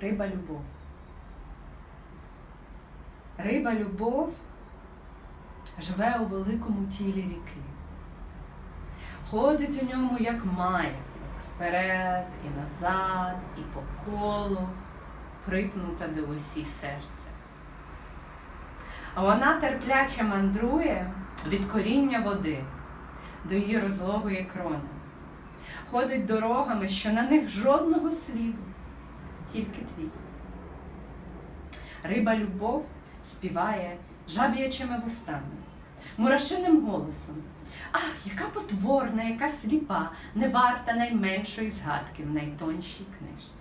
Риба-любов. Риба-любов живе у великому тілі ріки. Ходить у ньому, як маятник, вперед і назад, і по колу, припнута до осі серця. А вона терпляче мандрує від коріння води до її розлогої крони. Ходить дорогами, що на них жодного сліду, тільки твій. Риба-любов співає жаб'ячими вустами, мурашиним голосом. Ах, яка потворна, яка сліпа, не варта найменшої згадки в найтоншій книжці.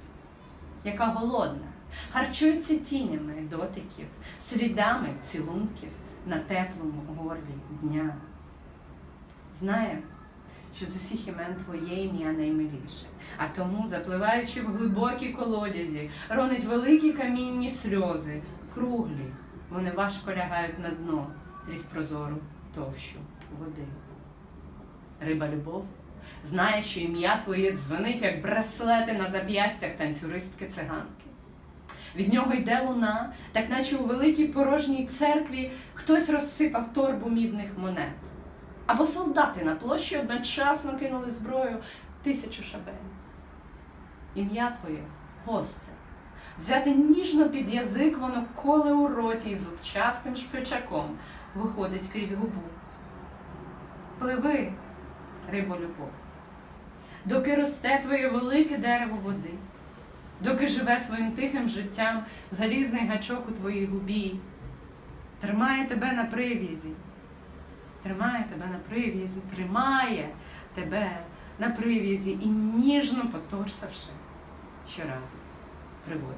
Яка голодна, харчується тінями дотиків, слідами цілунків на теплому горлі дня. Знає, що з усіх імен твоє ім'я наймиліше, а тому, запливаючи в глибокі колодязі, ронить великі камінні сльози, круглі, вони важко лягають на дно крізь прозору товщу води. Риба-любов знає, що ім'я твоє дзвенить, як браслети на зап'ястях танцюристки-циганки. Від нього йде луна, так наче у великій порожній церкві хтось розсипав торбу мідних монет. Або солдати на площі одночасно кинули зброю 1000 шабель. Ім'я твоє гостре. Взяти ніжно під язик, воно коле у роті й зубчастим шпичаком виходить крізь губу. Пливи, рибо-любов, доки росте твоє велике дерево води, доки живе своїм тихим життям залізний гачок у твоїй губі, тримає тебе на прив'язі, тримає тебе на прив'язі, тримає тебе на прив'язі і, ніжно поторсавши, щоразу приводить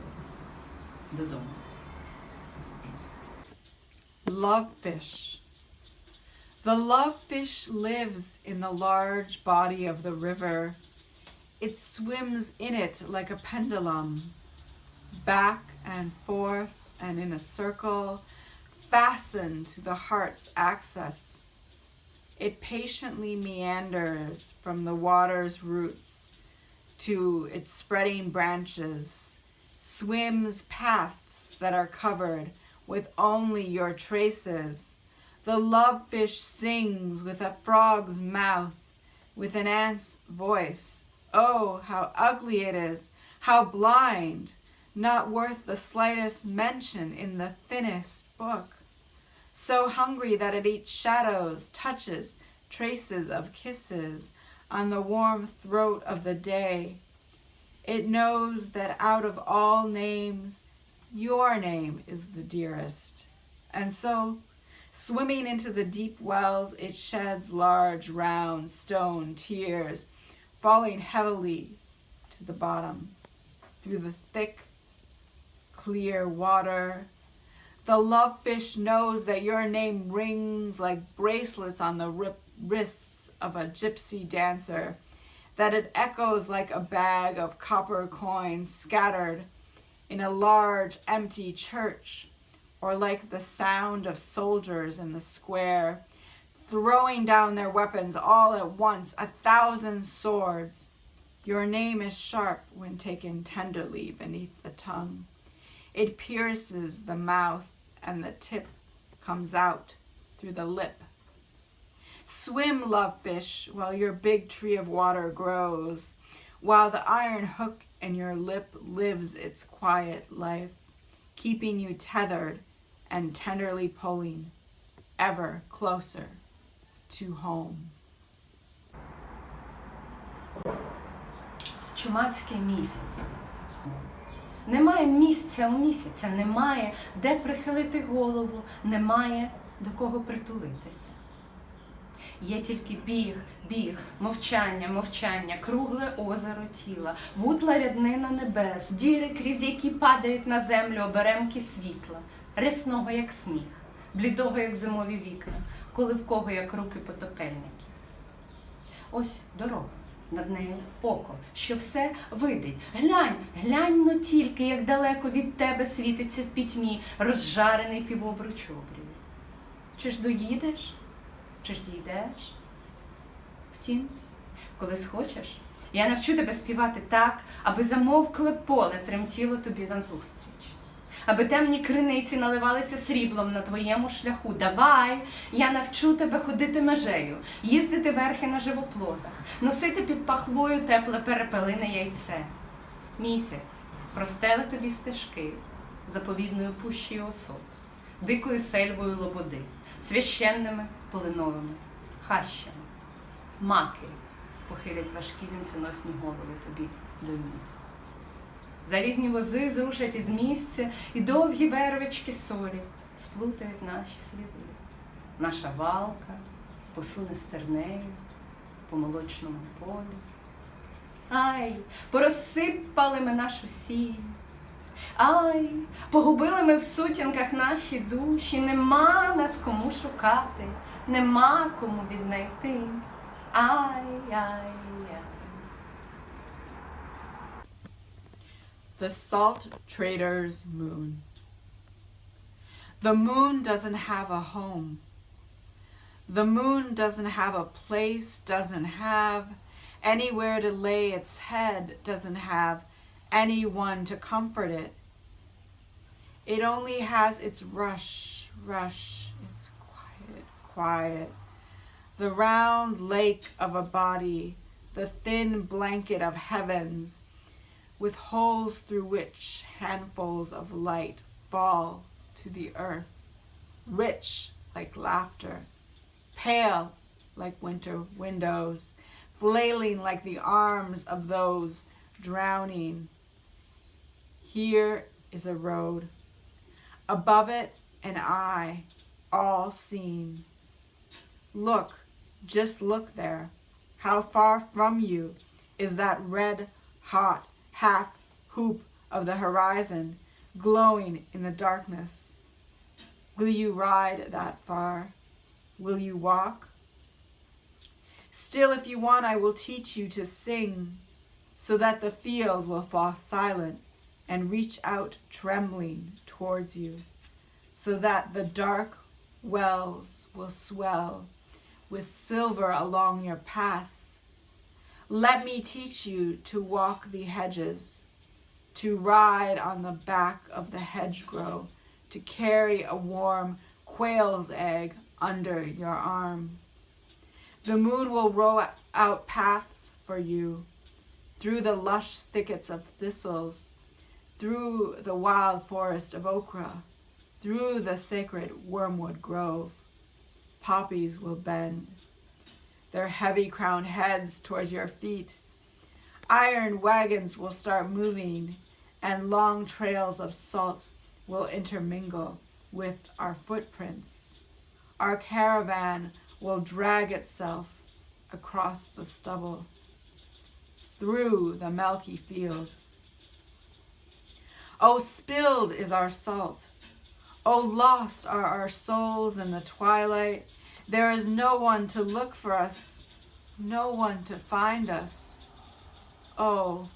додому. Lovefish. The lovefish lives in the large body of the river. It swims in it like a pendulum, back and forth and in a circle, fastened to the heart's axis. It patiently meanders from the water's roots to its spreading branches, swims paths that are covered with only your traces. The lovefish sings with a frog's mouth, with an ant's voice. Oh, how ugly it is, how blind, not worth the slightest mention in the thinnest book. So hungry that it eats shadows, touches traces of kisses on the warm throat of the day. It knows that out of all names, your name is the dearest. And so, swimming into the deep wells, it sheds large, round, stone tears, falling heavily to the bottom. Through the thick, clear water, the lovefish knows that your name rings like bracelets on the wrists of a gypsy dancer, that it echoes like a bag of copper coins scattered in a large, empty church, or like the sound of soldiers in the square, throwing down their weapons all at once, 1,000 swords. Your name is sharp when taken tenderly beneath the tongue. It pierces the mouth, and the tip comes out through the lip. Swim, lovefish, while your big tree of water grows, while the iron hook in your lip lives its quiet life, keeping you tethered and tenderly pulling ever closer to home. Чумацький місяць. Немає місця у місяця, немає де прихилити голову, немає до кого притулитися. Є тільки біг, біг, мовчання, мовчання, кругле озеро тіла, вутла ряднина небес, діри, крізь які падають на землю оберемки світла, рясного, як сніг, блідого, як зимові вікна, коли в кого, як руки потопельників. Ось дорога, над нею око, що все видить. Глянь, глянь, но тільки, як далеко від тебе світиться в пітьмі розжарений півобруч обрію. Чи ж доїдеш? Чи ж дійдеш? Втім, коли схочеш, Я навчу тебе співати так, аби замовкле поле тремтіло тобі назустріч. Аби темні криниці наливалися сріблом на твоєму шляху. Давай, я навчу тебе ходити межею, їздити верхи на живоплотах, носити під пахвою тепле перепелине яйце. Місяць простеле тобі стежки заповідною пущею особ, дикою сельвою лободи, священними полиновими хащами. Маки похилять важкі вінценосні голови тобі до ніг. Залізні вози зрушать із місця, і довгі вервички солі сплутають наші сліди. Наша валка посуне стернею по молочному полю. Ай, порозсипали ми нашу сію. Ай, погубили ми в сутінках наші душі. Нема нас кому шукати, нема кому віднайти. Ай, ай, ай. The Salt Trader's Moon. The moon doesn't have a home. The moon doesn't have a place, doesn't have anywhere to lay its head, doesn't have anyone to comfort it. It only has its rush, its quiet. The round lake of a body, the thin blanket of heavens, with holes through which handfuls of light fall to the earth, rich like laughter, pale like winter windows, flailing like the arms of those drowning. Here is a road. Above it, an eye, all seen. Look, just look there. How far from you is that red, hot half hoop of the horizon glowing in the darkness? Will you ride that far? Will you walk? Still, if you want, I will teach you to sing, so that the field will fall silent and reach out trembling towards you, so that the dark wells will swell with silver along your path. Let me teach you to walk the hedges, to ride on the back of the hedgerow, to carry a warm quail's egg under your arm. The moon will row out paths for you, through the lush thickets of thistles, through the wild forest of okra, through the sacred wormwood grove. Poppies will bend their heavy crowned heads towards your feet. Iron wagons will start moving, and long trails of salt will intermingle with our footprints. Our caravan will drag itself across the stubble, through the milky field. Oh, spilled is our salt. Oh, lost are our souls in the twilight. There is no one to look for us, no one to find us. Oh,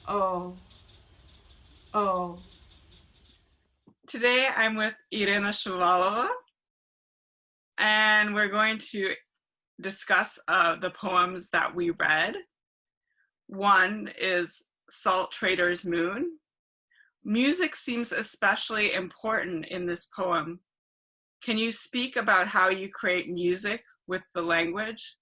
oh, oh. Today I'm with Iryna Shuvalova, and we're going to discuss the poems that we read. One is Salt Trader's Moon. Music seems especially important in this poem. Can you speak about how you create music with the language?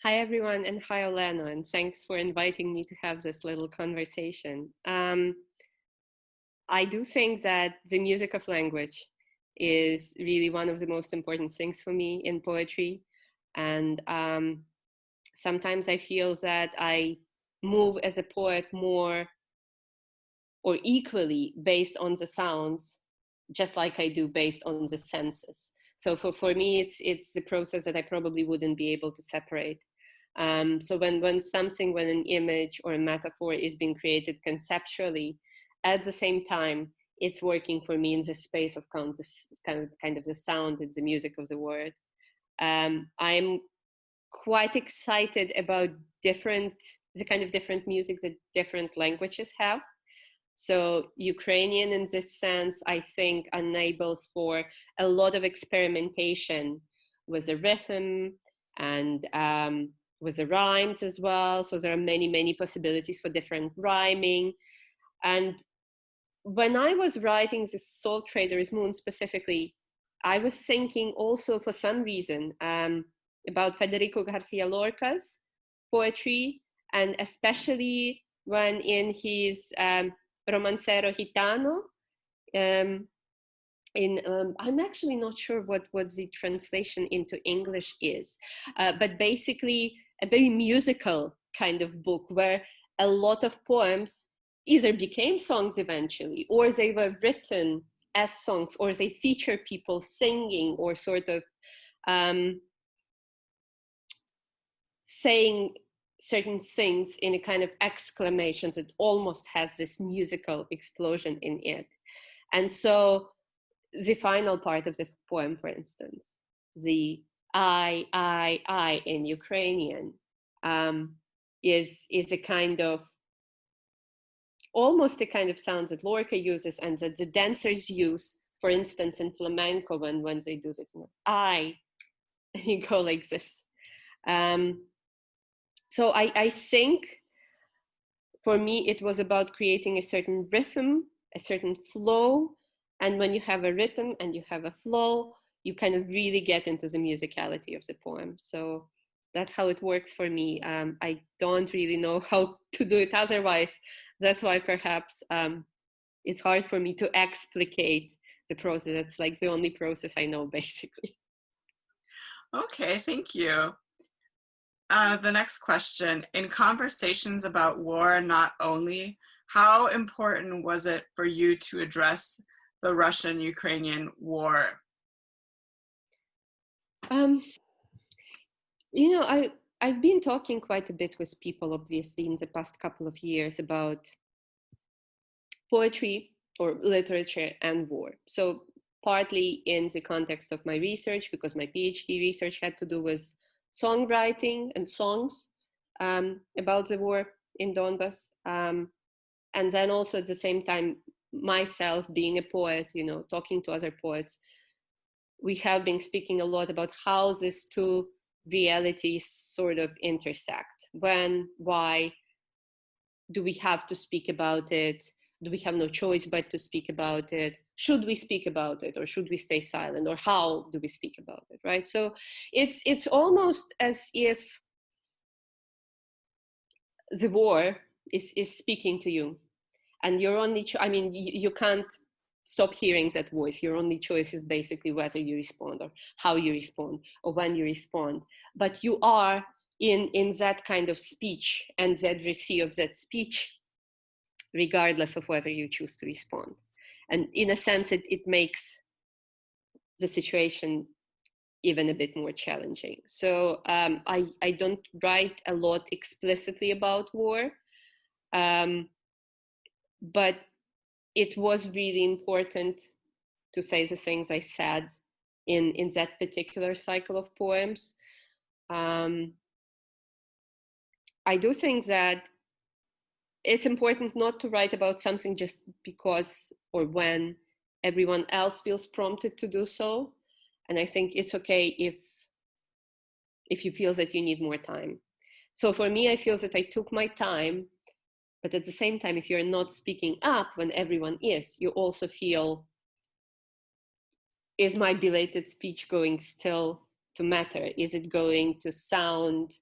Hi everyone, and hi Olena, and thanks for inviting me to have this little conversation. I do think that the music of language is really one of the most important things for me in poetry. And sometimes I feel that I move as a poet more or equally based on the sounds, just like I do based on the senses. So for me, it's the process that I probably wouldn't be able to separate. So when an image or a metaphor is being created conceptually, at the same time, it's working for me in the space of kind of the sound and the music of the word. I'm quite excited about the kind of different music that different languages have. So Ukrainian in this sense, I think, enables for a lot of experimentation with the rhythm and with the rhymes as well. So there are many possibilities for different rhyming. And when I was writing the Salt Trader's Moon specifically, I was thinking also for some reason about Federico Garcia Lorca's poetry, and especially when in his Romancero Gitano, I'm actually not sure what the translation into English is, but basically a very musical kind of book where a lot of poems either became songs eventually, or they were written as songs, or they feature people singing or sort of saying certain things in a kind of exclamations. It almost has this musical explosion in it. And so the final part of the poem, for instance, the I in Ukrainian is a kind of, almost a kind of sound that Lorca uses and that the dancers use, for instance, in flamenco when they do this, you know, and you go like this. So I think for me, it was about creating a certain rhythm, a certain flow. And when you have a rhythm and you have a flow, you kind of really get into the musicality of the poem. So that's how it works for me. I don't really know how to do it otherwise. That's why perhaps it's hard for me to explicate the process. It's like the only process I know, basically. Okay, thank you. The next question, in conversations about war not only, how important was it for you to address the Russian-Ukrainian war? You know, I've been talking quite a bit with people, obviously, in the past couple of years about poetry or literature and war. So partly in the context of my research, because my PhD research had to do with songwriting and songs about the war in Donbass. And then also at the same time, myself being a poet, you know, talking to other poets, we have been speaking a lot about how these two realities sort of intersect. When, why do we have to speak about it? Do we have no choice but to speak about it? Should we speak about it, or should we stay silent? Or how do we speak about it, right? So it's almost as if the war is speaking to you, and your only I mean, you can't stop hearing that voice. Your only choice is basically whether you respond, or how you respond, or when you respond. But you are in that kind of speech and that receive of that speech, regardless of whether you choose to respond. And in a sense, it makes the situation even a bit more challenging. So I don't write a lot explicitly about war, but it was really important to say the things I said in that particular cycle of poems. I do think that it's important not to write about something just because or when everyone else feels prompted to do so. And I think it's okay if you feel that you need more time. So for me, I feel that I took my time, but at the same time, if you're not speaking up when everyone is, you also feel, is my belated speech going still to matter? Is it going to sound,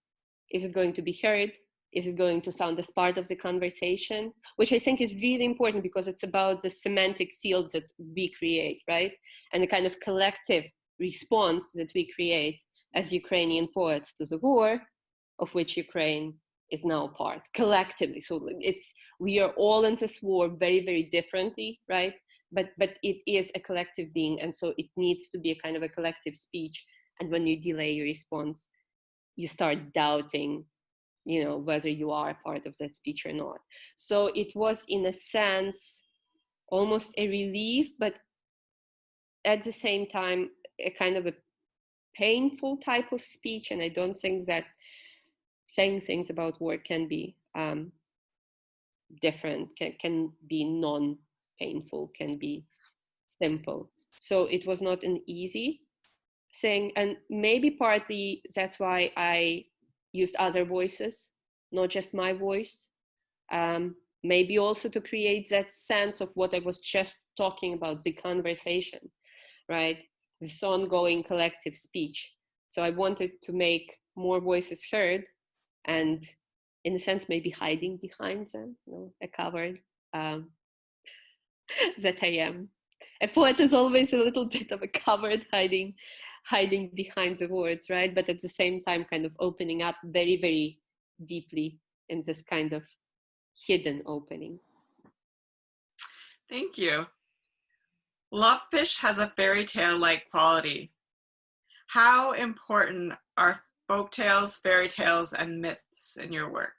is it going to be heard? Is it going to sound as part of the conversation? Which I think is really important, because it's about the semantic fields that we create, right? And the kind of collective response that we create as Ukrainian poets to the war, of which Ukraine is now a part, collectively. So we are all in this war very, very differently, right? But it is a collective being, and so it needs to be a kind of a collective speech. And when you delay your response, you start doubting, you know, whether you are a part of that speech or not. So it was, in a sense, almost a relief, but at the same time, a kind of a painful type of speech. And I don't think that saying things about war can be different, can be non-painful, can be simple. So it was not an easy thing. And maybe partly that's why I used other voices, not just my voice. Maybe also to create that sense of what I was just talking about, the conversation, right? This ongoing collective speech. So I wanted to make more voices heard, and in a sense, maybe hiding behind them, a covered that I am. A poet is always a little bit of a covered, hiding behind the words, right? But at the same time, kind of opening up very, very deeply in this kind of hidden opening. Thank you. Lovefish has a fairy tale-like quality. How important are folk tales, fairy tales, and myths in your work?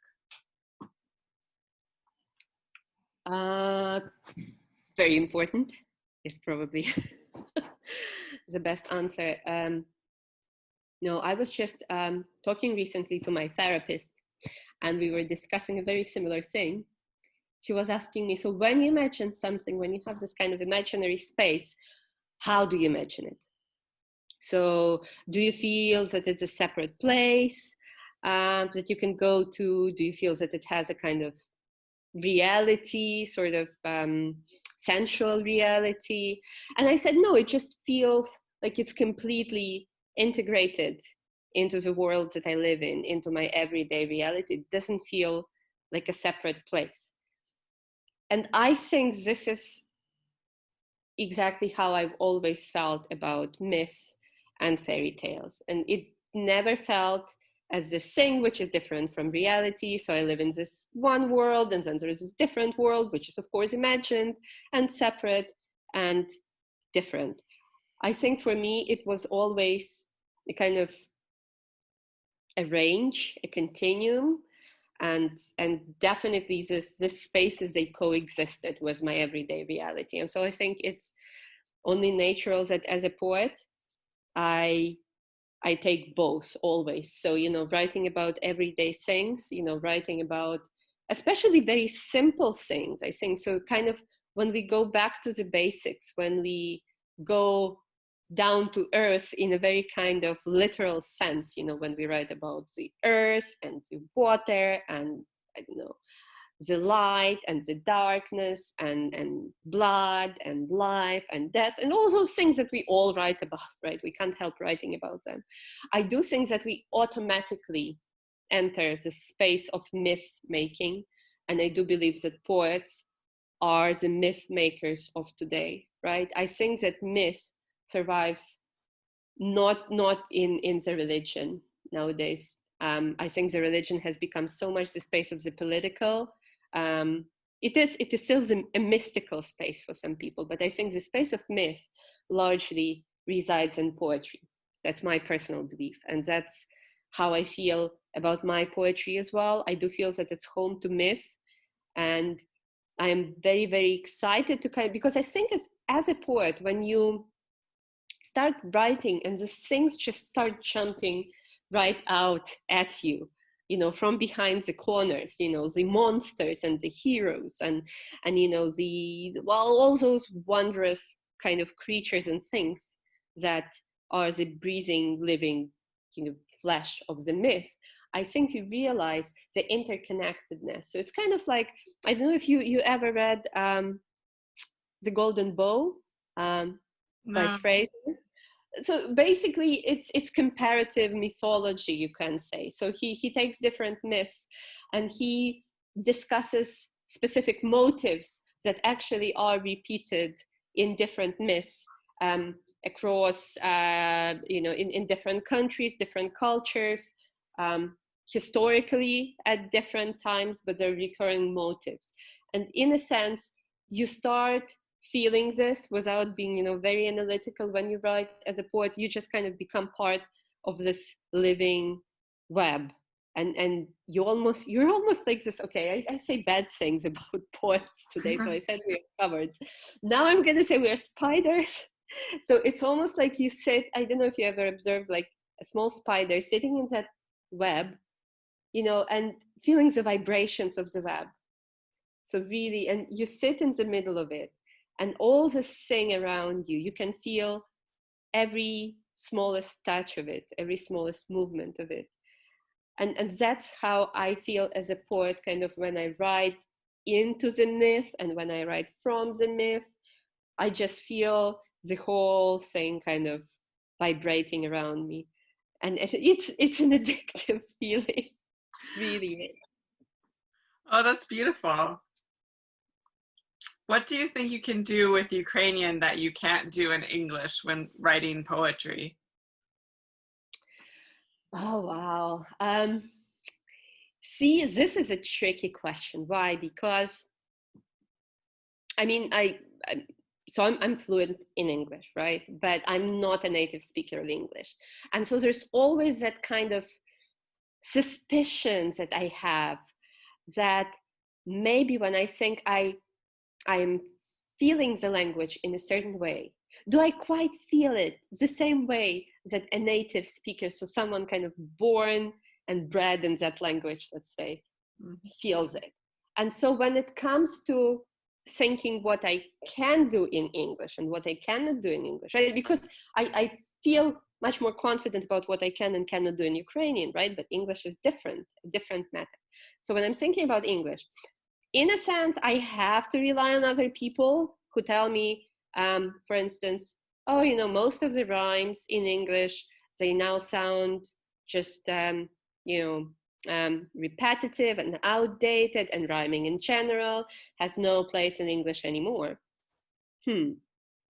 Very important is probably the best answer. No, I was just talking recently to my therapist, and we were discussing a very similar thing. She was asking me, so when you imagine something, when you have this kind of imaginary space, how do you imagine it? So do you feel that it's a separate place that you can go to? Do you feel that it has a kind of reality, sort of sensual reality? And I said, no, it just feels like it's completely integrated into the world that I live in, into my everyday reality. It doesn't feel like a separate place. And I think this is exactly how I've always felt about myths and fairy tales. And it never felt as this thing which is different from reality. So I live in this one world, and then there is this different world, which is of course imagined and separate and different. I think for me, it was always a kind of a range, a continuum, and definitely this spaces, they coexisted with my everyday reality. And so I think it's only natural that as a poet, I take both always. So, writing about everyday things, writing about especially very simple things, I think. So kind of when we go back to the basics, when we go down to earth in a very kind of literal sense, when we write about the earth and the water and, I don't know, the light and the darkness and blood and life and death and all those things that we all write about, right? We can't help writing about them. I do think that we automatically enter the space of myth making, and I do believe that poets are the myth makers of today, right? I think that myth survives not in the religion nowadays. I think the religion has become so much the space of the political. It is still a mystical space for some people, but I think the space of myth largely resides in poetry. That's my personal belief, and that's how I feel about my poetry as well. I do feel that it's home to myth, and I am very, very excited to because I think as a poet, when you start writing and the things just start jumping right out at you, from behind the corners, the monsters and the heroes and all those wondrous kind of creatures and things that are the breathing, living, flesh of the myth. I think you realize the interconnectedness. So it's kind of like, I don't know if you ever read The Golden Bow by Fraser. So basically it's comparative mythology, you can say. So he takes different myths and he discusses specific motives that actually are repeated in different myths across in different countries, different cultures, historically at different times, but they're recurring motives. And in a sense, you start feeling this without being, very analytical. When you write as a poet, you just kind of become part of this living web. And you're almost like this. Okay, I say bad things about poets today, so I said we're covered. Now I'm gonna say we're spiders. So it's almost like you sit, I don't know if you ever observed like a small spider sitting in that web, and feeling the vibrations of the web. So really, and you sit in the middle of it, and all this thing around you, you can feel every smallest touch of it, every smallest movement of it. And that's how I feel as a poet, kind of when I write into the myth and when I write from the myth, I just feel the whole thing kind of vibrating around me. And it's an addictive feeling, really. Oh, that's beautiful. What do you think you can do with Ukrainian that you can't do in English when writing poetry? Oh, wow. See, this is a tricky question. Why? Because, I mean, I'm fluent in English, right? But I'm not a native speaker of English. And so there's always that kind of suspicion that I have that maybe when I think I'm feeling the language in a certain way, do I quite feel it the same way that a native speaker, so someone kind of born and bred in that language, let's say, feels it? And so when it comes to thinking what I can do in English and what I cannot do in English, right? Because I feel much more confident about what I can and cannot do in Ukrainian, right? But English is different, a different matter. So when I'm thinking about English, in a sense, I have to rely on other people who tell me, for instance, oh, you know, most of the rhymes in English, they now sound just, repetitive and outdated, and rhyming in general has no place in English anymore.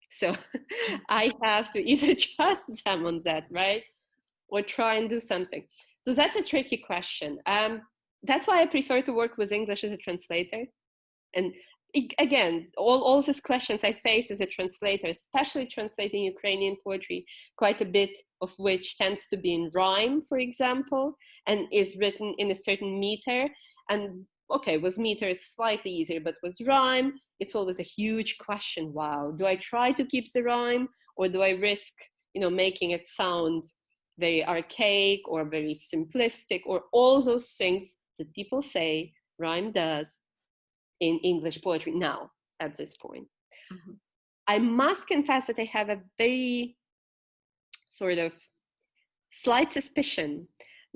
So I have to either trust them on that, right? Or try and do something. So that's a tricky question. That's why I prefer to work with English as a translator. And again, all these questions I face as a translator, especially translating Ukrainian poetry, quite a bit of which tends to be in rhyme, for example, and is written in a certain meter. And okay, with meter it's slightly easier, but with rhyme, it's always a huge question. Wow, do I try to keep the rhyme, or do I risk, making it sound very archaic or very simplistic, or all those things that people say rhyme does in English poetry now at this point? Mm-hmm. I must confess that I have a very sort of slight suspicion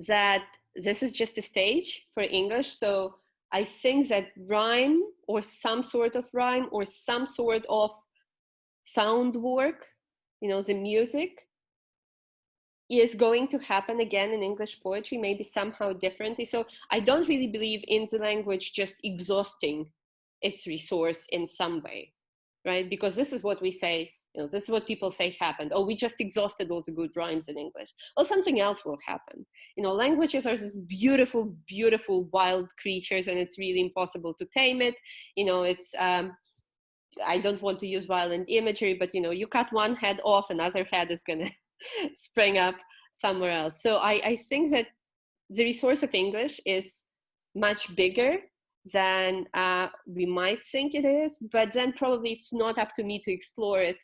that this is just a stage for English. So I think that rhyme, or some sort of rhyme, or some sort of sound work, the music, is going to happen again in English poetry, maybe somehow differently. So I don't really believe in the language just exhausting its resource in some way, right? Because this is what we say, this is what people say happened. Oh, we just exhausted all the good rhymes in English. Well, something else will happen. Languages are these beautiful, beautiful wild creatures, and it's really impossible to tame it. It's, I don't want to use violent imagery, but you cut one head off, another head is gonna spring up somewhere else. So I think that the resource of English is much bigger than we might think it is, but then probably it's not up to me to explore it.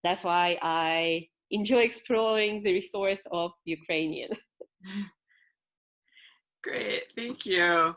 That's why I enjoy exploring the resource of Ukrainian. Great, thank you.